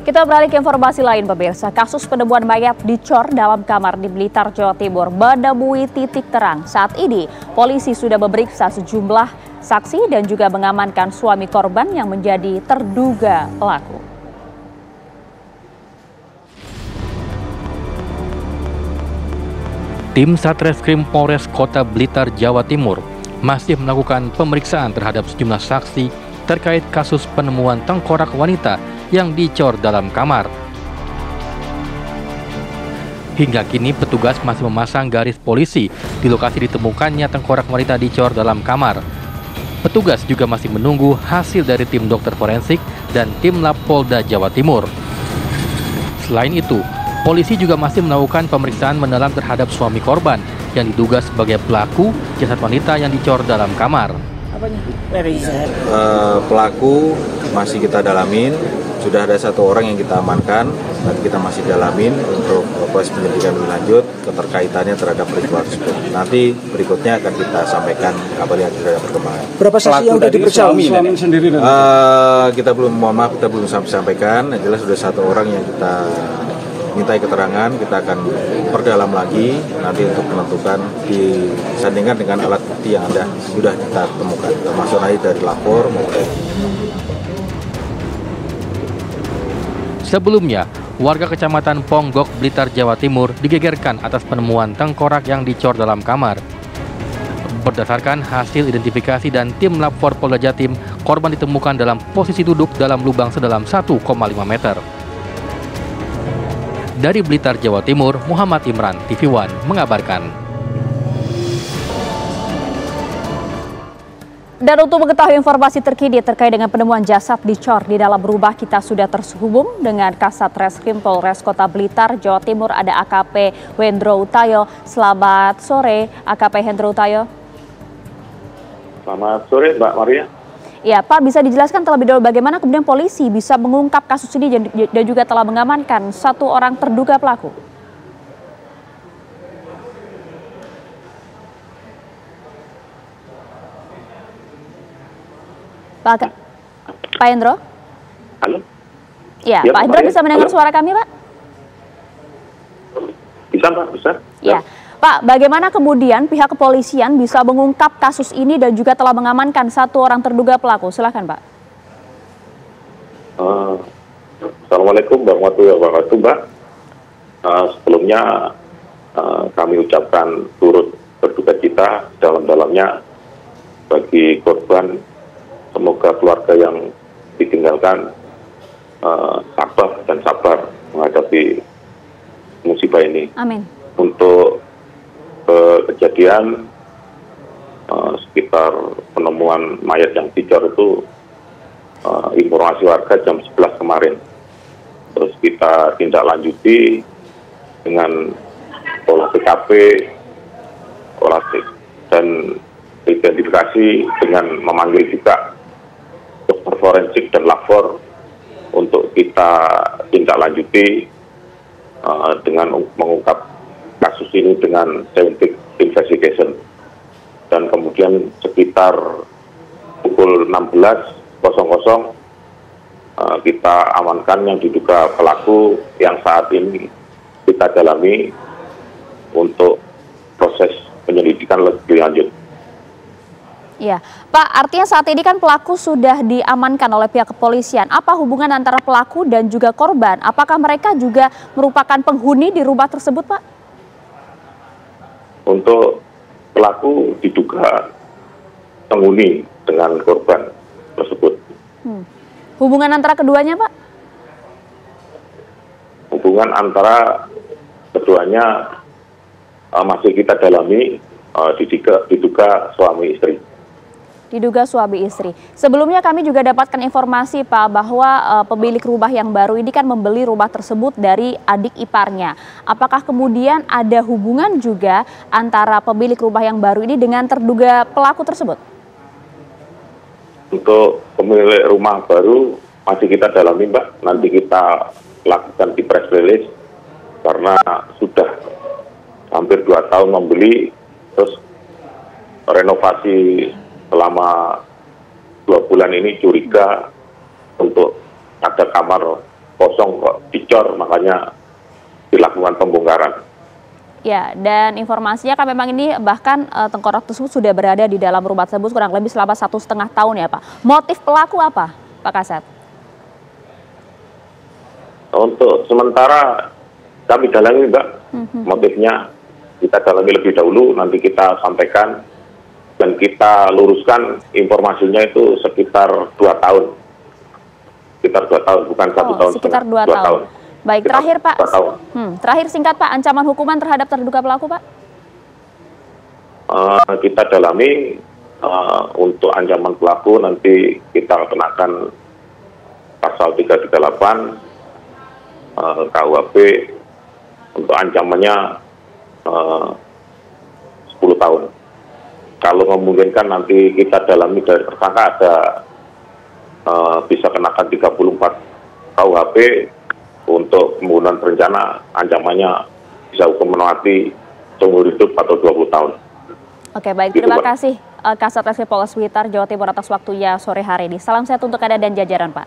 Kita beralih ke informasi lain, pemirsa. Kasus penemuan mayat dicor dalam kamar di Blitar, Jawa Timur menemui titik terang. Saat ini, polisi sudah memeriksa sejumlah saksi dan juga mengamankan suami korban yang menjadi terduga pelaku. Tim Satreskrim Polres Kota Blitar, Jawa Timur masih melakukan pemeriksaan terhadap sejumlah saksi terkait kasus penemuan tengkorak wanita yang dicor dalam kamar. Hingga kini petugas masih memasang garis polisi di lokasi ditemukannya tengkorak wanita dicor dalam kamar. Petugas juga masih menunggu hasil dari tim dokter forensik dan tim Lab Polda Jawa Timur. Selain itu, polisi juga masih melakukan pemeriksaan mendalam terhadap suami korban yang diduga sebagai pelaku jasad wanita yang dicor dalam kamar. Pelaku masih kita dalamin, sudah ada satu orang yang kita amankan, nanti kita masih dalamin untuk proses penyelidikan lebih lanjut keterkaitannya terhadap peristiwa tersebut. Nanti berikutnya akan kita sampaikan apabila ada perkembangan. Berapa saksi yang sudah diperiksa? Kita belum, mohon maaf, kita belum sampaikan. Yang jelas sudah satu orang yang kita mintai keterangan, kita akan perdalam lagi nanti untuk menentukan disandingkan dengan alat bukti yang ada sudah kita temukan, termasuk nanti dari lapor maupun. Sebelumnya, warga Kecamatan Ponggok, Blitar, Jawa Timur digegerkan atas penemuan tengkorak yang dicor dalam kamar. Berdasarkan hasil identifikasi dan tim lapor Polda Jatim, korban ditemukan dalam posisi duduk dalam lubang sedalam 1,5 meter. Dari Blitar, Jawa Timur, Muhammad Imran, TV One, mengabarkan. Dan untuk mengetahui informasi terkini terkait dengan penemuan jasad dicor di dalam rumah, kita sudah terhubung dengan Kasat Reskrim Polres Kota Blitar, Jawa Timur, ada AKP Hendro Utayo. Selamat sore, AKP Hendro Utayo. Selamat sore, Mbak Maria. Ya, Pak, bisa dijelaskan terlebih dahulu bagaimana kemudian polisi bisa mengungkap kasus ini dan juga telah mengamankan satu orang terduga pelaku? Pak Hendro? Halo? Ya, Pak Hendro bisa mendengar suara kami, Pak? Bisa, Pak, bisa. Ya. Pak, bagaimana kemudian pihak kepolisian bisa mengungkap kasus ini dan juga telah mengamankan satu orang terduga pelaku? Silakan, Pak. Assalamualaikum warahmatullahi wabarakatuh, Mbak. Sebelumnya kami ucapkan turut berduka cita dalam-dalamnya bagi korban. Semoga keluarga yang ditinggalkan sabar dan sabar menghadapi musibah ini. Amin. Untuk kejadian sekitar penemuan mayat yang dicor itu informasi warga jam 11 kemarin. Terus kita tindak lanjuti dengan olah TKP, dan identifikasi dengan memanggil juga dokter forensik dan lapor untuk kita tindak lanjuti dengan mengungkap kasus ini dengan scientific investigation. Dan kemudian sekitar pukul 16.00 kita amankan yang diduga pelaku yang saat ini kita dalami untuk proses penyelidikan lebih lanjut. Ya, Pak, artinya saat ini kan pelaku sudah diamankan oleh pihak kepolisian. Apa hubungan antara pelaku dan juga korban? Apakah mereka juga merupakan penghuni di rumah tersebut, Pak? Untuk pelaku diduga penghuni dengan korban tersebut. Hubungan antara keduanya, Pak? Hubungan antara keduanya masih kita dalami, diduga suami istri. Diduga suami istri. Sebelumnya kami juga dapatkan informasi, Pak, bahwa pemilik rumah yang baru ini kan membeli rumah tersebut dari adik iparnya. Apakah kemudian ada hubungan juga antara pemilik rumah yang baru ini dengan terduga pelaku tersebut? Untuk pemilik rumah baru masih kita dalami, Mbak. Nanti kita lakukan di press release karena sudah hampir 2 tahun membeli, terus renovasi selama 2 bulan ini curiga untuk ada kamar kosong kok dicor, makanya dilakukan pembongkaran. Ya, dan informasinya kan memang ini bahkan tengkorak tersebut sudah berada di dalam rumah tersebut kurang lebih selama 1,5 tahun ya Pak. Motif pelaku apa Pak Kasat? Untuk sementara kami dalami Mbak, motifnya kita dalami lebih dahulu, nanti kita sampaikan dan kita luruskan informasinya itu sekitar 2 tahun. Sekitar 2 tahun, bukan 1 tahun. Sekitar 2 tahun. Baik, terakhir Pak, terakhir singkat Pak, ancaman hukuman terhadap terduga pelaku Pak? Kita dalami untuk ancaman pelaku nanti kita kenakan pasal 338 KUHP untuk ancamannya 10 tahun. Kalau memungkinkan nanti kita dalami dari tersangka ada bisa kenakan 34 KUHP. Untuk pembunuhan berencana ancamannya bisa hukuman mati seumur hidup atau 20 tahun. Oke, baik. Terima kasih Kasat Reskrim Polres Blitar, Jawa Timur atas waktunya sore hari ini. Salam sehat untuk Anda dan jajaran Pak.